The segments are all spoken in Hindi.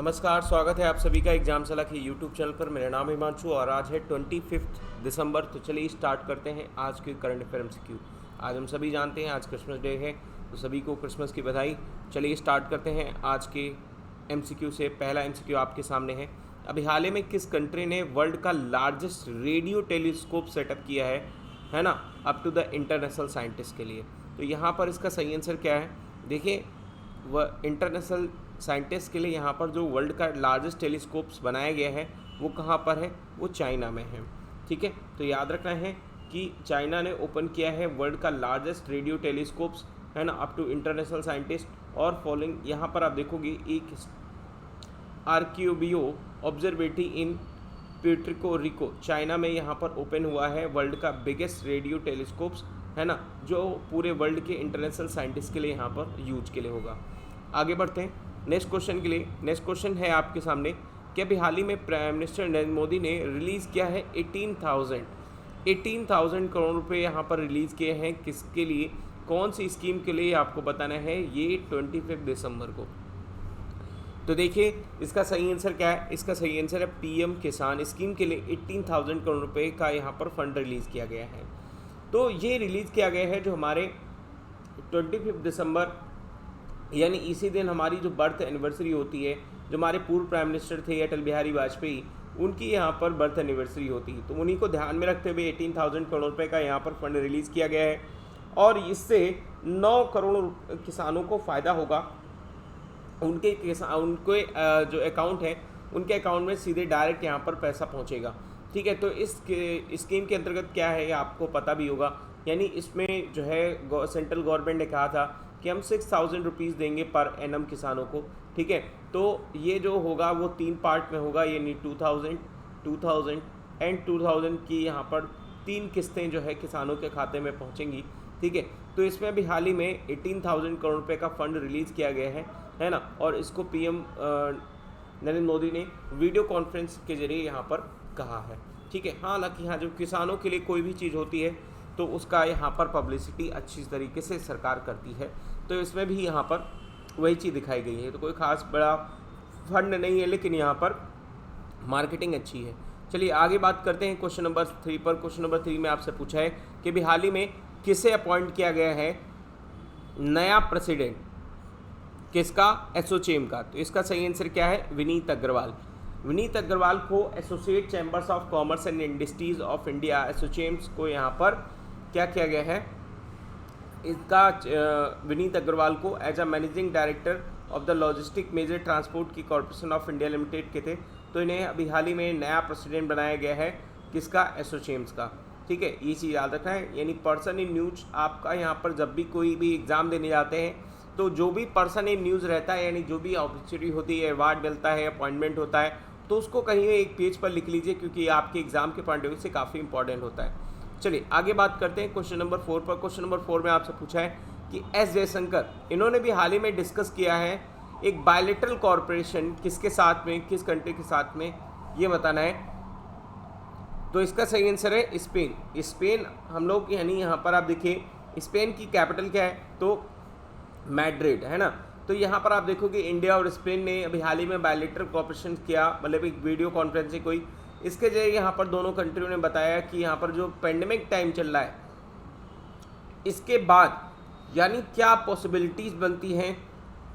नमस्कार, स्वागत है आप सभी का एग्जाम सलाह के यूट्यूब चैनल पर। मेरा नाम हिमांशु और आज है 25 दिसंबर। तो चलिए स्टार्ट करते हैं आज के करंट अफेयर एमसीक्यू। आज हम सभी जानते हैं आज क्रिसमस डे है, तो सभी को क्रिसमस की बधाई। चलिए स्टार्ट करते हैं आज के एमसीक्यू से। पहला एमसीक्यू आपके सामने है। अभी हाल ही में किस कंट्री ने वर्ल्ड का लार्जेस्ट रेडियो टेलीस्कोप सेटअप किया है ना, up to the international scientist के लिए। तो यहाँ पर इसका सही आंसर क्या है? देखिए, वह इंटरनेशनल साइंटिस्ट के लिए यहाँ पर जो वर्ल्ड का लार्जेस्ट टेलीस्कोप्स बनाया गया है वो कहाँ पर है? वो चाइना में है। ठीक है, तो याद रखना है कि चाइना ने ओपन किया है वर्ल्ड का लार्जेस्ट रेडियो टेलीस्कोप्स, है ना, अप टू इंटरनेशनल साइंटिस्ट। और फॉलोइंग यहाँ पर आप देखोगे एक Arecibo observatory in Puerto Rico, China में यहाँ पर ओपन हुआ है वर्ल्ड का बिगेस्ट रेडियो टेलीस्कोप्स, है ना, जो पूरे वर्ल्ड के इंटरनेशनल साइंटिस्ट के लिए यहाँ पर यूज के लिए होगा। आगे बढ़ते हैं नेक्स्ट क्वेश्चन के लिए। नेक्स्ट क्वेश्चन है आपके सामने कि अभी हाल ही में प्राइम मिनिस्टर नरेंद्र मोदी ने रिलीज़ किया है 18,000 करोड़ रुपए यहाँ पर रिलीज़ किए हैं। किसके लिए, कौन सी स्कीम के लिए, आपको बताना है ये 25 दिसंबर को। तो देखिए इसका सही आंसर क्या है? इसका सही आंसर है पीएम किसान स्कीम के लिए 18,000 करोड़ रुपए का यहाँ पर फंड रिलीज़ किया गया है। तो ये रिलीज़ किया गया है जो हमारे 25 दिसंबर यानी इसी दिन हमारी जो बर्थ एनिवर्सरी होती है, जो हमारे पूर्व प्राइम मिनिस्टर थे अटल बिहारी वाजपेयी, उनकी यहाँ पर बर्थ एनिवर्सरी होती है। तो उन्हीं को ध्यान में रखते हुए 18,000 करोड़ रुपए का यहाँ पर फंड रिलीज़ किया गया है और इससे 9 करोड़ किसानों को फ़ायदा होगा। उनके जो अकाउंट है उनके अकाउंट में सीधे डायरेक्ट यहाँ पर पैसा पहुँचेगा। ठीक है, तो इस स्कीम के अंतर्गत क्या है आपको पता भी होगा, यानी इसमें जो है सेंट्रल गवर्नमेंट ने कहा था कि हम 6,000 रुपीज़ देंगे पर एनम किसानों को। ठीक है, तो ये जो होगा वो 3 पार्ट में होगा, यानी 2,000, 2,000 एंड 2,000 की यहाँ पर 3 किस्तें जो है किसानों के खाते में पहुँचेंगी। ठीक है, तो इसमें अभी हाल ही में 18,000 करोड़ रुपए का फंड रिलीज़ किया गया है ना, और इसको पीएम नरेंद्र मोदी ने वीडियो कॉन्फ्रेंस के जरिए यहाँ पर कहा है। ठीक है, हालांकि यहाँ जो किसानों के लिए कोई भी चीज़ होती है तो उसका यहाँ पर पब्लिसिटी अच्छी तरीके से सरकार करती है, तो इसमें भी यहाँ पर वही चीज़ दिखाई गई है। तो कोई ख़ास बड़ा फंड नहीं है, लेकिन यहाँ पर मार्केटिंग अच्छी है। चलिए आगे बात करते हैं क्वेश्चन नंबर 3 पर। क्वेश्चन नंबर 3 में आपसे पूछा है कि भी हाल ही में किसे अपॉइंट किया गया है नया प्रेसिडेंट, किसका? एसोचैम का। तो इसका सही आंसर क्या है? विनीत अग्रवाल। विनीत अग्रवाल को associate chambers of commerce and industries of India, Assocham's को यहाँ पर क्या किया गया है? इसका विनीत अग्रवाल को as a managing director of the logistic major transport की कॉर्पोरेशन ऑफ इंडिया लिमिटेड के थे, तो इन्हें अभी हाल ही में नया प्रेसिडेंट बनाया गया है। किसका? एसोचैम्स का। ठीक है, ये चीज़ याद रखना है। यानी पर्सन इन न्यूज, आपका यहाँ पर जब भी कोई भी एग्ज़ाम देने जाते हैं तो जो भी पर्सन इन न्यूज़ रहता है, यानी जो भी अपॉर्चुनिटी होती है, अवार्ड मिलता है, अपॉइंटमेंट होता है, तो उसको कहीं एक पेज पर लिख लीजिए, क्योंकि आपके एग्जाम के पॉइंट ऑफ व्यू से काफ़ी इंपॉर्टेंट होता है। चलिए आगे बात करते हैं क्वेश्चन नंबर 4 पर। क्वेश्चन नंबर 4 में आपसे पूछा है कि एस जयशंकर, इन्होंने भी हाल ही में डिस्कस किया है एक बायलैटरल कॉर्पोरेशन, किसके साथ में, किस कंट्री के साथ में, ये बताना है। तो इसका सही आंसर है स्पेन। स्पेन हम लोग, यानी यहाँ पर आप देखिए स्पेन की कैपिटल क्या है? तो मैड्रिड, है ना। तो यहाँ पर आप देखोगे इंडिया और स्पेन ने अभी हाल ही में बायलैटरल कॉर्पोरेशन किया, मतलब एक वीडियो कॉन्फ्रेंसिंग हुई। इसके जरिए यहाँ पर दोनों कंट्रियों ने बताया कि यहाँ पर जो पेंडेमिक टाइम चल रहा है, इसके बाद यानी क्या पॉसिबिलिटीज़ बनती हैं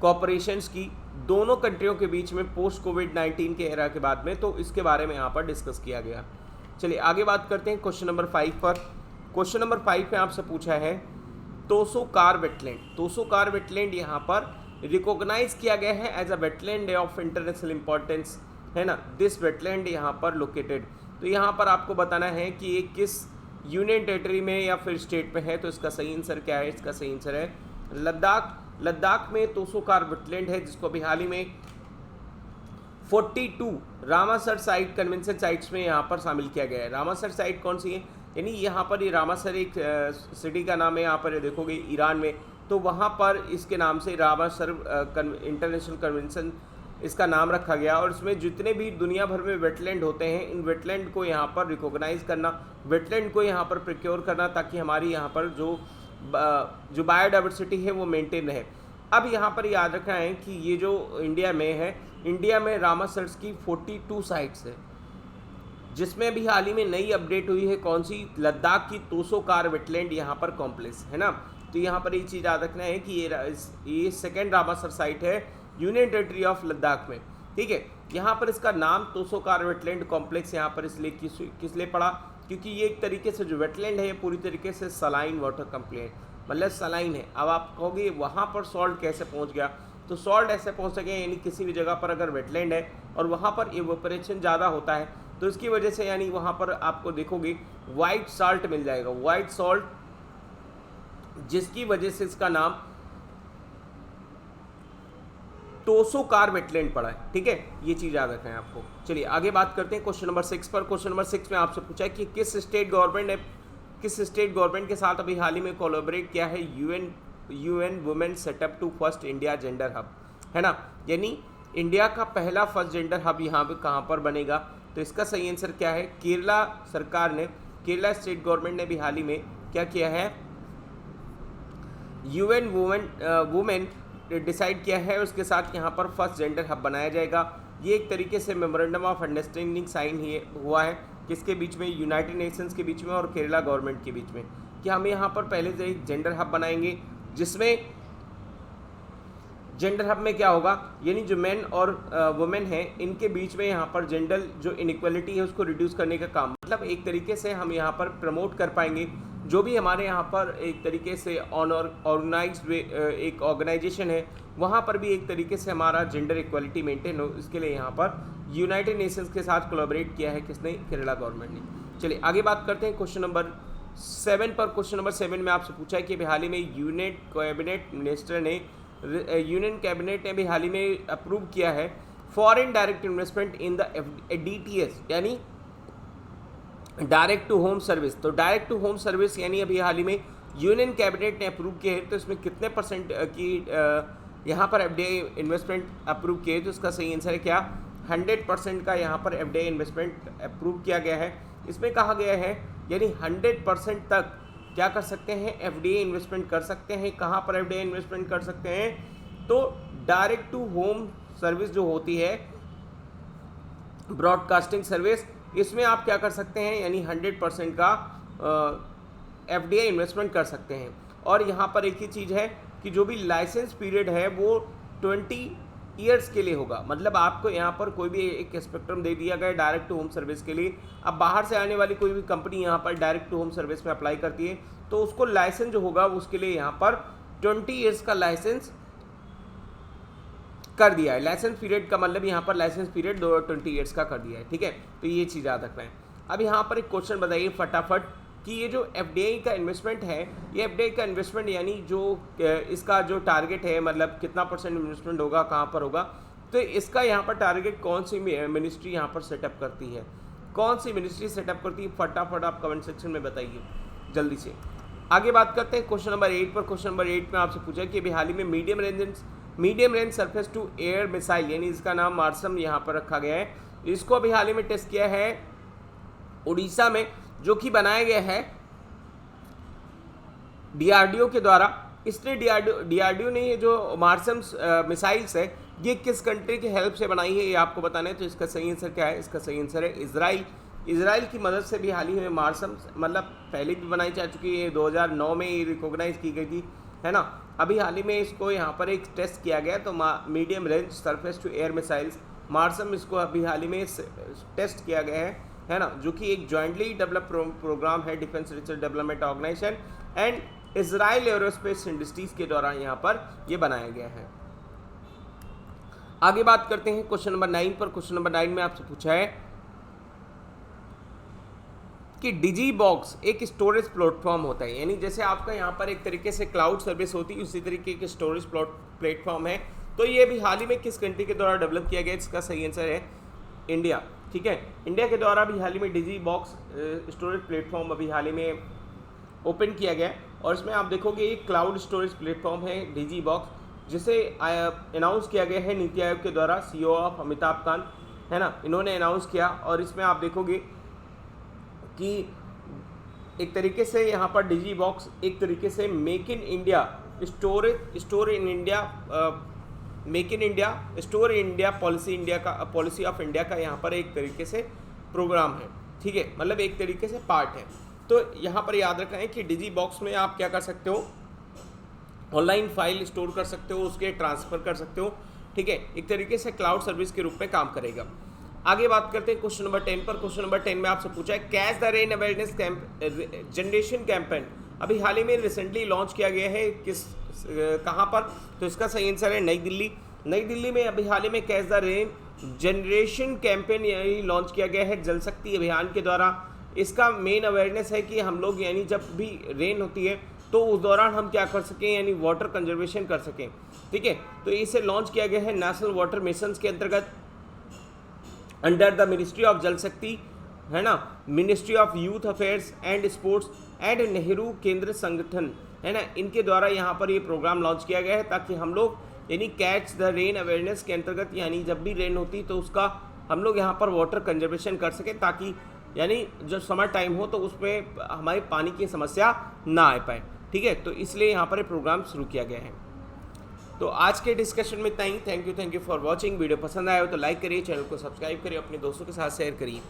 कॉपरेशंस की दोनों कंट्रियों के बीच में पोस्ट कोविड-19 के एरा के बाद में, तो इसके बारे में यहाँ पर डिस्कस किया गया। चलिए आगे बात करते हैं क्वेश्चन नंबर 5 पर। क्वेश्चन नंबर 5 में आपसे पूछा है तोसो कार वेटलैंड। तोसो कार वेटलैंड यहाँ पर रिकॉग्नाइज किया गया है as a wetland of international importance, है ना। दिस वेटलैंड यहाँ पर लोकेटेड, तो यहाँ पर आपको बताना है कि ये किस यूनियन टेरिटरी में या फिर स्टेट में है। तो इसका सही आंसर क्या है? इसका सही आंसर है लद्दाख। लद्दाख में तोसो कार वेटलैंड है, जिसको अभी हाल ही में 42 रामासर साइट कन्वेंशन साइट्स में यहाँ पर शामिल किया गया है। रामासर साइट कौन सी है? यानी यहाँ पर ये रामासर एक सिटी का नाम है, यहाँ पर देखोगे ईरान में, तो वहाँ पर इसके नाम से रामासर इंटरनेशनल कन्वेंशन इसका नाम रखा गया। और इसमें जितने भी दुनिया भर में वेटलैंड होते हैं, इन वेटलैंड को यहाँ पर रिकॉग्नाइज करना, वेटलैंड को यहाँ पर प्रिक्योर करना, ताकि हमारी यहाँ पर जो बायोडाइवर्सिटी है वो मेंटेन रहे। अब यहाँ पर याद रखना है कि ये जो इंडिया में है, इंडिया में रामासर्स की 42 साइट्स है, जिसमें अभी हाल ही में नई अपडेट हुई है कौन सी, लद्दाख की 200 कार वेटलैंड यहाँ पर कॉम्प्लेक्स है ना। तो यहाँ पर एक चीज़ याद रखना है कि ये सेकेंड रामासर साइट है यूनियन टेरिटरी ऑफ लद्दाख में, ठीक है। यहाँ पर इसका नाम 200 कार वेटलैंड कॉम्प्लेक्स यहाँ पर इसलिए किस लिए पड़ा, क्योंकि ये एक तरीके से जो वेटलैंड है ये पूरी तरीके से सलाइन वाटर कंप्लेंट मतलब सलाइन है। अब आप कहोगे वहाँ पर सॉल्ट कैसे पहुँच गया, तो सॉल्ट ऐसे पहुँच सके यानी किसी भी जगह पर अगर वेटलैंड है और वहाँ पर इवेपोरेशन ज़्यादा होता है तो इसकी वजह से यानी वहाँ पर आपको देखोगे वाइट सॉल्ट मिल जाएगा, वाइट सॉल्ट, जिसकी वजह से इसका नाम टोसो कार वेटलैंड पड़ा है, ठीक है। ये चीज़ याद रखना है आपको। चलिए आगे बात करते हैं क्वेश्चन नंबर 6 पर। क्वेश्चन नंबर 6 में आपसे पूछा है कि किस स्टेट गवर्नमेंट के साथ अभी हाल ही में कोलैबोरेट किया है UN women setup to first India gender hub, है ना। यानी इंडिया का पहला फर्स्ट जेंडर हब यहाँ पे कहाँ पर बनेगा, तो इसका सही आंसर क्या है, केरला सरकार ने, केरला स्टेट गवर्नमेंट ने भी हाल ही में क्या किया है, यूएन वुमेन डिसाइड किया है, उसके साथ यहाँ पर फर्स्ट जेंडर हब बनाया जाएगा। ये एक तरीके से मेमोरेंडम ऑफ अंडरस्टैंडिंग साइन हुआ है किसके बीच में, यूनाइटेड नेशंस के बीच में और केरला गवर्नमेंट के बीच में, कि हम यहाँ पर पहले से एक जेंडर हब बनाएंगे, जिसमें जेंडर हब में क्या होगा, यानी जो मेन और वुमेन हैं इनके बीच में यहाँ पर जेंडर जो इनइक्वालिटी है उसको रिड्यूस करने का काम, मतलब एक तरीके से हम यहाँ पर प्रमोट कर पाएंगे जो भी हमारे यहाँ पर एक तरीके से ऑर्गेनाइज्ड एक ऑर्गेनाइजेशन है वहाँ पर भी एक तरीके से हमारा जेंडर इक्वालिटी मेंटेन हो, इसके लिए यहाँ पर यूनाइटेड नेशंस के साथ कोलैबोरेट किया है किसने, केरला गवर्नमेंट ने। चलिए आगे बात करते हैं क्वेश्चन नंबर 7 पर। क्वेश्चन नंबर 7 में आपसे पूछा है कि हाल ही में यूनियन कैबिनेट ने भी हाल ही में अप्रूव किया है foreign direct investment in the DTS यानी डायरेक्ट टू होम सर्विस। तो डायरेक्ट टू होम सर्विस यानी अभी हाल ही में यूनियन कैबिनेट ने अप्रूव किया है, तो इसमें कितने % की यहाँ पर FDI इन्वेस्टमेंट अप्रूव किए, तो इसका सही आंसर है क्या, 100% का यहाँ पर FDI इन्वेस्टमेंट अप्रूव किया गया है। इसमें कहा गया है यानी 100% तक क्या कर सकते हैं, FDI इन्वेस्टमेंट कर सकते हैं। कहाँ पर FDI इन्वेस्टमेंट कर सकते हैं, तो डायरेक्ट टू होम सर्विस जो होती है ब्रॉडकास्टिंग सर्विस, इसमें आप क्या कर सकते हैं, यानी 100% का FDI इन्वेस्टमेंट कर सकते हैं। और यहाँ पर एक ही चीज़ है कि जो भी लाइसेंस पीरियड है वो 20 ईयर्स के लिए होगा, मतलब आपको यहाँ पर कोई भी एक स्पेक्ट्रम दे दिया गया डायरेक्ट टू होम सर्विस के लिए। अब बाहर से आने वाली कोई भी कंपनी यहाँ पर डायरेक्ट टू होम सर्विस में अप्लाई करती है तो उसको लाइसेंस जो होगा उसके लिए यहाँ पर 20 ईयर्स का लाइसेंस कर दिया है। लाइसेंस पीरियड का मतलब यहाँ पर लाइसेंस पीरियड 20 ईयर्स का कर दिया है, ठीक है। तो ये चीज़ याद रखना है। अब यहाँ पर एक क्वेश्चन बताइए फटाफट कि ये जो FDI का इन्वेस्टमेंट है, ये FDI का इन्वेस्टमेंट यानी जो इसका जो टारगेट है, मतलब कितना % इन्वेस्टमेंट होगा, कहाँ पर होगा, तो इसका यहाँ पर टारगेट कौन सी मिनिस्ट्री यहाँ पर सेटअप करती है, कौन सी मिनिस्ट्री सेटअप करती है, फटाफट आप कमेंट सेक्शन में बताइए जल्दी से। आगे बात करते हैं क्वेश्चन नंबर 8 पर। क्वेश्चन नंबर 8 में आपसे पूछा कि अभी हाल ही में medium range surface to air missile यानी इसका नाम मार्सम यहाँ पर रखा गया है, इसको अभी हाल ही में टेस्ट किया है उड़ीसा में, जो कि बनाया गया है DRDO के द्वारा। इसने DRDO ने ये जो मार्सम मिसाइल्स है ये किस कंट्री की हेल्प से बनाई है ये आपको बताना है, तो इसका सही आंसर क्या है, इसका सही आंसर है इजराइल। इजराइल की मदद से भी हाल ही में मार्सम मतलब पहले भी बनाई जा चुकी है, 2009 में ये रिकॉग्नाइज की गई थी, है ना। अभी हाल ही में इसको यहाँ पर एक टेस्ट किया गया, तो medium range surface to air missiles MRSAM, इसको अभी हाल ही में टेस्ट किया गया है ना, जो कि एक जॉइंटली डेवलप प्रोग्राम है defence research development organisation and Israel aerospace industries के दौरान यहाँ पर ये बनाया गया है। आगे बात करते हैं क्वेश्चन नंबर 9 पर। क्वेश्चन नंबर 9 में आपसे पूछा है कि डिजीबॉक्स एक स्टोरेज प्लेटफॉर्म होता है, यानी जैसे आपका यहाँ पर एक तरीके से क्लाउड सर्विस होती है उसी तरीके की स्टोरेज प्लेटफॉर्म है। तो ये भी हाल ही में किस कंट्री के द्वारा डेवलप किया गया, इसका सही आंसर है इंडिया, ठीक है। इंडिया के द्वारा भी हाल ही में डिजीबॉक्स स्टोरेज प्लेटफॉर्म अभी हाल ही में ओपन किया गया और इसमें आप देखोगे एक क्लाउड स्टोरेज प्लेटफॉर्म है डिजीबॉक्स, जिसे अनाउंस किया गया है नीति आयोग के द्वारा, CEO ऑफ अमिताभ कांत, है ना, इन्होंने अनाउंस किया। और इसमें आप देखोगे कि एक तरीके से यहाँ पर डिजीबॉक्स एक तरीके से make in India store in India, make in India, store in India policy of India का यहाँ पर एक तरीके से प्रोग्राम है, ठीक है, मतलब एक तरीके से पार्ट है। तो यहाँ पर याद रखना है कि डिजी बॉक्स में आप क्या कर सकते हो, ऑनलाइन फाइल स्टोर कर सकते हो, उसके ट्रांसफ़र कर सकते हो, ठीक है, एक तरीके से क्लाउड सर्विस के रूप में काम करेगा। आगे बात करते हैं क्वेश्चन नंबर 10 पर। क्वेश्चन नंबर 10 में आपसे पूछा है catch the rain awareness generation campaign अभी हाल ही में रिसेंटली लॉन्च किया गया है, कहाँ पर? तो इसका सही आंसर है नई दिल्ली। नई दिल्ली में अभी हाल ही में catch the rain generation campaign यानी लॉन्च किया गया है जल शक्ति अभियान के द्वारा। इसका मेन अवेयरनेस है कि हम लोग यानी जब भी रेन होती है तो उस दौरान हम क्या कर सकें, यानी वाटर कंजर्वेशन कर सकें, ठीक है। तो इसे लॉन्च किया गया है नेशनल वाटर मिशन के अंतर्गत अंडर द मिनिस्ट्री ऑफ जल शक्ति, है ना, ministry of youth affairs and sports and Nehru केंद्र संगठन, है ना, इनके द्वारा यहाँ पर ये प्रोग्राम लॉन्च किया गया है ताकि हम लोग यानी कैच द रेन अवेयरनेस के अंतर्गत यानी जब भी रेन होती तो उसका हम लोग यहाँ पर वाटर कंजर्वेशन कर सकें, ताकि यानी जब समर टाइम हो तो उसमें हमारी पानी की समस्या ना आ पाए, ठीक है। तो इसलिए यहाँ पर प्रोग्राम शुरू किया गया है। तो आज के डिस्कशन में इतना ही। Thank you for watching. Video पसंद आया हो तो लाइक करिए, चैनल को सब्सक्राइब करिए, अपने दोस्तों के साथ शेयर करिए।